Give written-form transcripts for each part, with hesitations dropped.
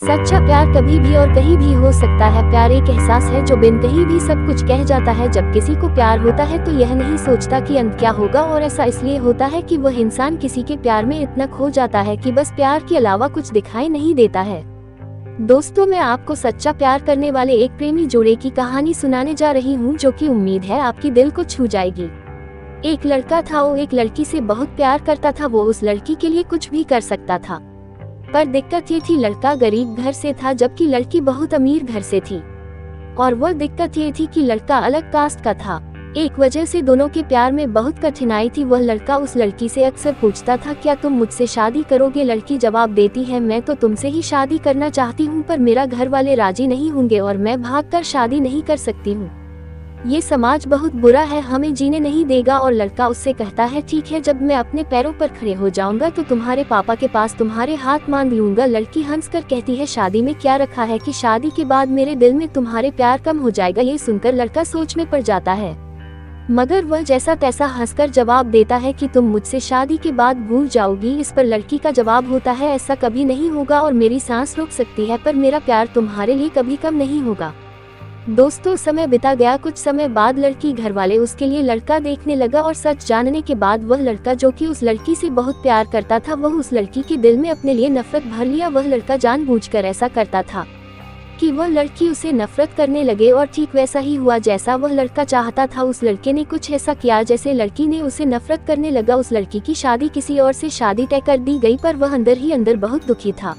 सच्चा प्यार कभी भी और कहीं भी हो सकता है। प्यार एक एहसास है जो बिन कहीं भी सब कुछ कह जाता है। जब किसी को प्यार होता है तो यह नहीं सोचता कि अंत क्या होगा, और ऐसा इसलिए होता है कि वह इंसान किसी के प्यार में इतना खो जाता है कि बस प्यार के अलावा कुछ दिखाई नहीं देता है। दोस्तों, मैं आपको सच्चा प्यार करने वाले एक प्रेमी जोड़े की कहानी सुनाने जा रही हूँ, जो कि उम्मीद है आपकी दिल को छू जाएगी। एक लड़का था, वो एक लड़की से बहुत प्यार करता था। वो उस लड़की के लिए कुछ भी कर सकता था, पर दिक्कत ये थी, लड़का गरीब घर से था जबकि लड़की बहुत अमीर घर से थी। और वह दिक्कत ये थी कि लड़का अलग कास्ट का था। एक वजह से दोनों के प्यार में बहुत कठिनाई थी। वह लड़का उस लड़की से अक्सर पूछता था, क्या तुम मुझसे शादी करोगे? लड़की जवाब देती है, मैं तो तुमसे ही शादी करना चाहती हूँ, पर मेरा घर वाले राजी नहीं होंगे और मैं भागकर शादी नहीं कर सकती हूँ। ये समाज बहुत बुरा है, हमें जीने नहीं देगा। और लड़का उससे कहता है, ठीक है, जब मैं अपने पैरों पर खड़े हो जाऊंगा तो तुम्हारे पापा के पास तुम्हारे हाथ मांग लूंगा। लड़की हंसकर कहती है, शादी में क्या रखा है कि शादी के बाद मेरे दिल में तुम्हारे प्यार कम हो जाएगा। ये सुनकर लड़का सोच में पड़ जाता है, मगर वह जैसा तैसा हंसकर जवाब देता है कि तुम मुझसे शादी के बाद भूल जाओगी। इस पर लड़की का जवाब होता है, ऐसा कभी नहीं होगा और मेरी सांस रुक सकती है, पर मेरा प्यार तुम्हारे लिए कभी कम नहीं होगा। दोस्तों, समय बिता गया। कुछ समय बाद लड़की घर वाले उसके लिए लड़का देखने लगा, और सच जानने के बाद वह लड़का जो कि उस लड़की से बहुत प्यार करता था, वह उस लड़की के दिल में अपने लिए नफरत भर लिया। वह लड़का जानबूझकर ऐसा करता था कि वह लड़की उसे नफरत करने लगे, और ठीक वैसा ही हुआ जैसा वह लड़का चाहता था। उस लड़के ने कुछ ऐसा किया जैसे लड़की ने उसे नफरत करने लगा। उस लड़की की शादी किसी और से शादी तय कर दी गई, पर वह अंदर ही अंदर बहुत दुखी था।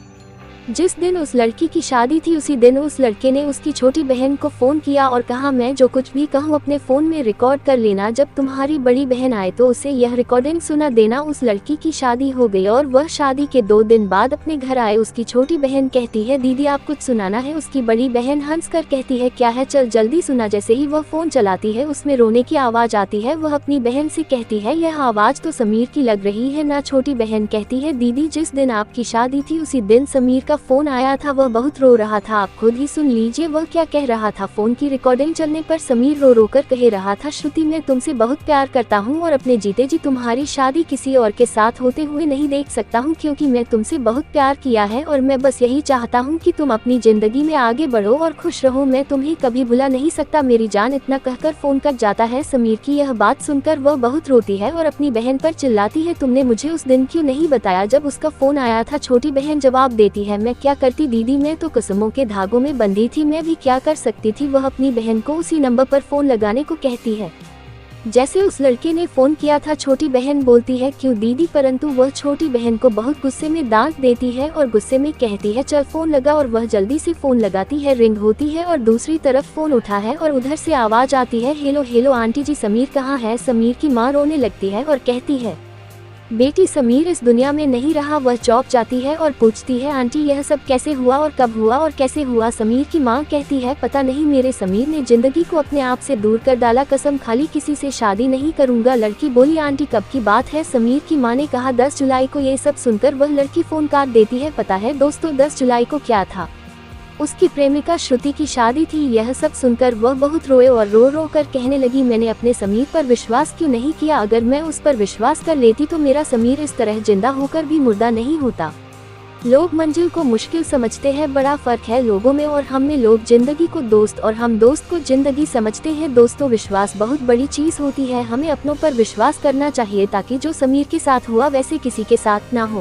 जिस दिन उस लड़की की शादी थी उसी दिन उस लड़के ने उसकी छोटी बहन को फोन किया और कहा, मैं जो कुछ भी कहूँ अपने फोन में रिकॉर्ड कर लेना, जब तुम्हारी बड़ी बहन आए तो उसे यह रिकॉर्डिंग सुना देना। उस लड़की की शादी हो गई और वह शादी के 2 दिन बाद अपने घर आए। उसकी छोटी बहन कहती है, दीदी आप कुछ सुनाना है। उसकी बड़ी बहन हंसकर कहती है, क्या है, चल जल्दी सुना। जैसे ही वह फोन चलाती है उसमें रोने की आवाज आती है। वह अपनी बहन से कहती है, यह आवाज तो समीर की लग रही है ना। छोटी बहन कहती है, दीदी जिस दिन आपकी शादी थी उसी दिन समीर का फोन आया था, वह बहुत रो रहा था, आप खुद ही सुन लीजिए वह क्या कह रहा था। फोन की रिकॉर्डिंग चलने पर समीर रो रो कर कह रहा था, श्रुति मैं तुमसे बहुत प्यार करता हूँ और अपने जीते जी तुम्हारी शादी किसी और के साथ होते हुए नहीं देख सकता हूँ, क्योंकि मैं तुमसे बहुत प्यार किया है और मैं बस यही चाहता हूँ कि तुम अपनी जिंदगी में आगे बढ़ो और खुश रहो। मैं तुम्हें कभी भुला नहीं सकता मेरी जान। इतना कहकर फोन कट जाता है। समीर की यह बात सुनकर वह बहुत रोती है और अपनी बहन पर चिल्लाती है, तुमने मुझे उस दिन क्यों नहीं बताया जब उसका फोन आया था। छोटी बहन जवाब देती है, मैं क्या करती दीदी, मैं तो कसमों के धागों में बंधी थी, मैं भी क्या कर सकती थी। वह अपनी बहन को उसी नंबर पर फोन लगाने को कहती है जैसे उस लड़के ने फोन किया था। छोटी बहन बोलती है, क्यों दीदी, परंतु वह छोटी बहन को बहुत गुस्से में डांट देती है और गुस्से में कहती है, चल फोन लगा। और वह जल्दी से फोन लगाती है, रिंग होती है और दूसरी तरफ फोन उठा है और उधर से आवाज आती है, हेलो हेलो आंटी जी, समीर कहाँ है। समीर की माँ रोने लगती है और कहती है, बेटी समीर इस दुनिया में नहीं रहा। वह चौंक जाती है और पूछती है, आंटी यह सब कैसे हुआ और कब हुआ और कैसे हुआ। समीर की मां कहती है, पता नहीं, मेरे समीर ने जिंदगी को अपने आप से दूर कर डाला, कसम खाली किसी से शादी नहीं करूंगा। लड़की बोली, आंटी कब की बात है। समीर की मां ने कहा, 10 जुलाई को। ये सब सुनकर वह लड़की फोन काट देती है। पता है दोस्तों, 10 जुलाई को क्या था, उसकी प्रेमिका श्रुति की शादी थी। यह सब सुनकर वह बहुत रोए और रो रो कर कहने लगी, मैंने अपने समीर पर विश्वास क्यों नहीं किया। अगर मैं उस पर विश्वास कर लेती तो मेरा समीर इस तरह जिंदा होकर भी मुर्दा नहीं होता। लोग मंजिल को मुश्किल समझते हैं, बड़ा फर्क है लोगों में और हम में। लोग जिंदगी को दोस्त और हम दोस्त को जिंदगी समझते हैं। दोस्तों, विश्वास बहुत बड़ी चीज होती है, हमें अपनों पर विश्वास करना चाहिए ताकि जो समीर के साथ हुआ वैसे किसी के साथ ना हो।